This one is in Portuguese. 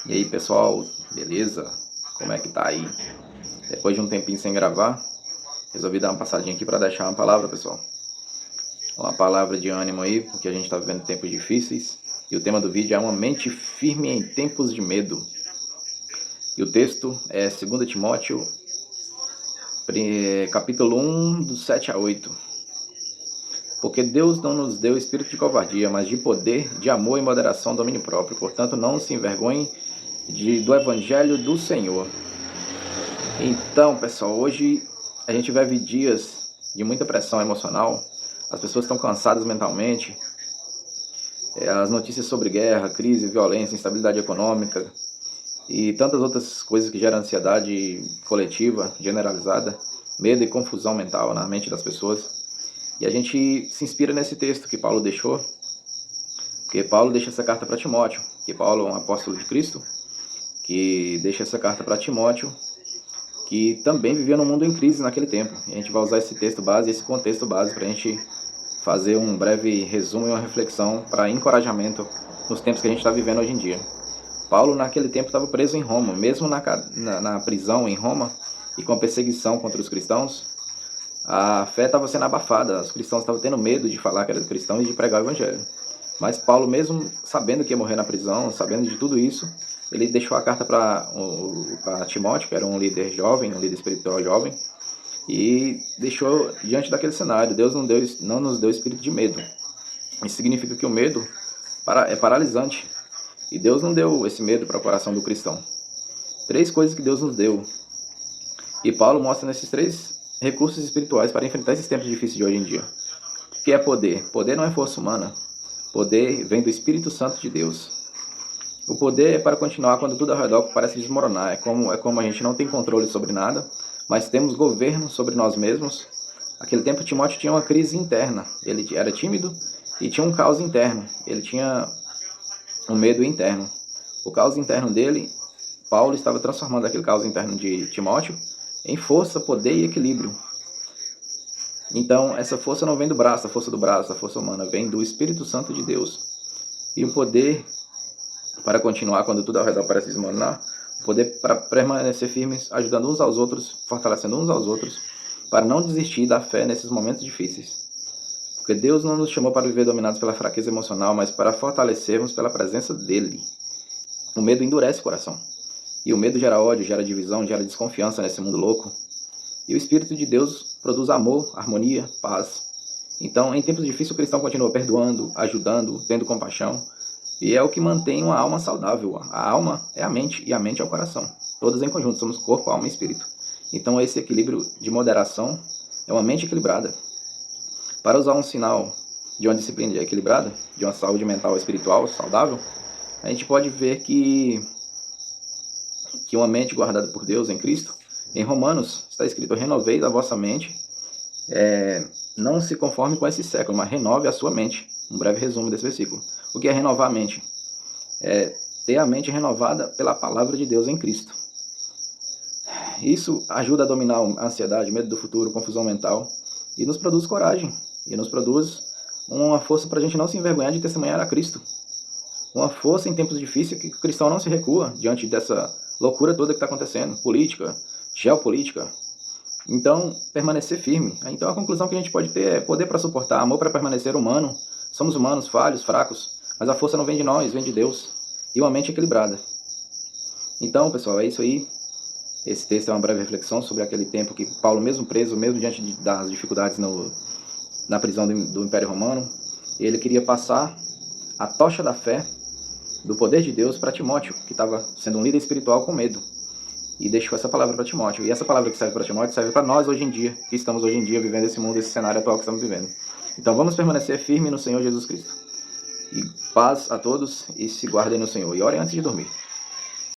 E aí pessoal, beleza? Como é que tá aí? Depois de um tempinho sem gravar, resolvi dar uma passadinha aqui para deixar uma palavra, pessoal. Uma palavra de ânimo aí, porque a gente tá vivendo tempos difíceis. E o tema do vídeo é uma mente firme em tempos de medo. E o texto é 2 Timóteo, capítulo 1, do 7 a 8. Porque Deus não nos deu espírito de covardia, mas de poder, de amor e moderação, domínio próprio. Portanto, não se envergonhem do evangelho do Senhor. Então, pessoal, hoje a gente vive dias de muita pressão emocional. As pessoas estão cansadas mentalmente. As notícias sobre guerra, crise, violência, instabilidade econômica e tantas outras coisas que geram ansiedade coletiva, generalizada, medo e confusão mental na mente das pessoas. E a gente se inspira nesse texto que Paulo deixou, porque Paulo deixa essa carta para Timóteo, que Paulo é um apóstolo de Cristo, que deixa essa carta para Timóteo, que também vivia num mundo em crise naquele tempo. E a gente vai usar esse texto base, esse contexto base, para a gente fazer um breve resumo e uma reflexão para encorajamento nos tempos que a gente está vivendo hoje em dia. Paulo, naquele tempo, estava preso em Roma. Mesmo na prisão em Roma e com a perseguição contra os cristãos, a fé estava sendo abafada. Os cristãos estavam tendo medo de falar que eram cristãos e de pregar o evangelho. Mas Paulo, mesmo sabendo que ia morrer na prisão, sabendo de tudo isso, ele deixou a carta para Timóteo, que era um líder jovem, um líder espiritual jovem, e deixou diante daquele cenário. Deus não nos deu espírito de medo. Isso significa que o medo é paralisante. E Deus não deu esse medo para o coração do cristão. 3 coisas que Deus nos deu. E Paulo mostra nesses 3 recursos espirituais para enfrentar esses tempos difíceis de hoje em dia. O que é poder? Poder não é força humana. Poder vem do Espírito Santo de Deus. O poder é para continuar quando tudo ao redor parece desmoronar. É como a gente não tem controle sobre nada, mas temos governo sobre nós mesmos. Naquele tempo, Timóteo tinha uma crise interna. Ele era tímido e tinha um caos interno. Ele tinha um medo interno. O caos interno dele, Paulo estava transformando aquele caos interno de Timóteo em força, poder e equilíbrio. Então, essa força não vem do braço, a força do braço, a força humana, vem do Espírito Santo de Deus. E o poder para continuar quando tudo ao redor parece desmoronar, o poder para permanecer firmes, ajudando uns aos outros, fortalecendo uns aos outros, para não desistir da fé nesses momentos difíceis. Porque Deus não nos chamou para viver dominados pela fraqueza emocional, mas para fortalecermos pela presença dEle. O medo endurece o coração. E o medo gera ódio, gera divisão, gera desconfiança nesse mundo louco. E o Espírito de Deus produz amor, harmonia, paz. Então, em tempos difíceis, o cristão continua perdoando, ajudando, tendo compaixão. E é o que mantém uma alma saudável. A alma é a mente e a mente é o coração. Todos em conjunto, somos corpo, alma e espírito. Então, esse equilíbrio de moderação é uma mente equilibrada. Para usar um sinal de uma disciplina equilibrada, de uma saúde mental e espiritual saudável, a gente pode ver que uma mente guardada por Deus em Cristo, em Romanos está escrito: renovei a vossa mente, não se conforme com esse século, mas renove a sua mente. Um breve resumo desse versículo. O que é renovar a mente? É ter a mente renovada pela palavra de Deus em Cristo. Isso ajuda a dominar a ansiedade, medo do futuro, confusão mental, e nos produz coragem, e nos produz uma força para a gente não se envergonhar de testemunhar a Cristo. Uma força em tempos difíceis que o cristão não se recua diante dessa loucura toda que está acontecendo, política, geopolítica. Então, permanecer firme. Então, a conclusão que a gente pode ter é poder para suportar, amor para permanecer humano. Somos humanos, falhos, fracos, mas a força não vem de nós, vem de Deus. E uma mente equilibrada. Então, pessoal, é isso aí. Esse texto é uma breve reflexão sobre aquele tempo que Paulo, mesmo preso, mesmo diante das dificuldades na prisão do Império Romano, ele queria passar a tocha da fé, do poder de Deus, para Timóteo, que estava sendo um líder espiritual com medo. E deixou essa palavra para Timóteo. E essa palavra que serve para Timóteo serve para nós hoje em dia, que estamos hoje em dia vivendo esse mundo, esse cenário atual que estamos vivendo. Então vamos permanecer firme no Senhor Jesus Cristo. E paz a todos e se guardem no Senhor. E orem antes de dormir.